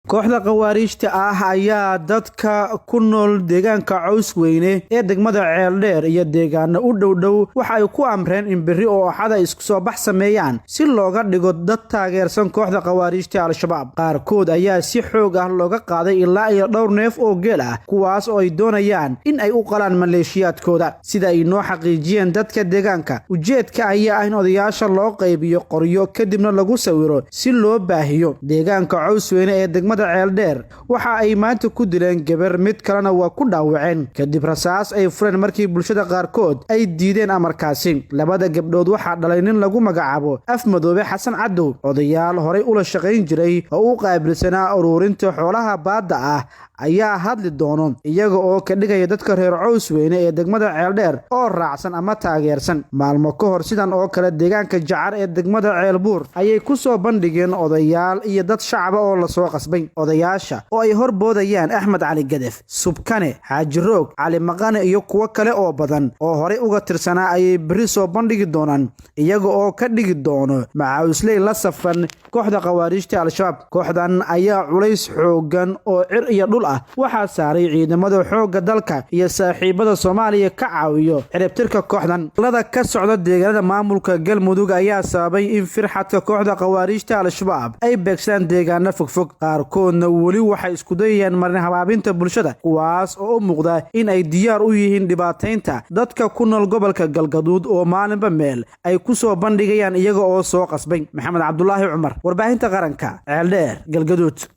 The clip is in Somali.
kooxda qawaariijta ayaa dadka ku nool deegaanka Cawsweyne ee degmada Ceeldheer iyo deegaano u dhow waxa ay ku amreen in biri oo axada isku soo bax sameeyaan si looga dhigo dad taageersan kooxda qawaariijta Al-Shabaab. qaarkood ayaa si xoog ah looga qaaday ilaa iyo dhowr neef oo geel ah kuwaas oo ay doonayaan in ay u qalaan maleeshiyaadkooda sida ay noo xaqiijiyeen dadka deegaanka. ujeedka ayaa ah in odayaasha loo qaybiyo qoryo kadibna lagu sawiro si loo baahiyo. deegaanka Cawsweyne ee degmada Ceeldheer waxa ay maanta ku dileen gabar, mid kalena waa ku dhaawaceen kadib rasaas ay fureen markii bulshada qaarkood ay diideen amarkaasi. labada gabdhood waxaa dhalay nin lagu magacaabo Afmadoobe Xasan Cadow, odayaal horay ula shaqayn jiray oo u qaabilsanaa ururinta xoolaha baadda ah ayaa hadli doono iyaga oo ka dhigaya dadka reer Cawsweyne ee degmada Ceeldheer oo raacsan ama taageersan. maalmo ka hor sidan oo kale deegaanka Jacar ee degmada Ceelbuur ayay ku soo bandhigeen odayaal iyo dad shacab oo la soo qasbay. odayaasha oo ay horboodayaan Axmed Cali Gadef, Subkane, Xaaji Roog, Cali Maqane iyo kuwa kale oo badan oo horay uga tirsanaa ayay biri soo bandhigi doonaan iyaga oo ka dhigi doono macaawisley la safan kooxda qawaariijta Al-Shabaab. kooxdan ayaa culays xoogan oo cir iyo dhul waxaa saaray ciidamada xoogga dalka iyo saaxiibada Soomaaliya ka caawiyo ciribtirka kooxdan. lada ka socda deegaanada maamulka Galmudug ayaa sababay in firxadka kooxda qawaariijta Al-Shabaab ay beegsadaan deegaano fogfog. qaarkoodna weli waxay isku dayayaan marin habaabinta bulshada, kuwaas oo u muuqda in ay diyaar u yihiin dhibaataynta dadka ku nool gobolka Galgaduud oo maalinba meel ay ku soo bandhigayaan iyaga oo soo qasbay. Maxamed Cabdulaahi Cumar, warbaahinta qaranka, Ceeldheer, Galgaduud.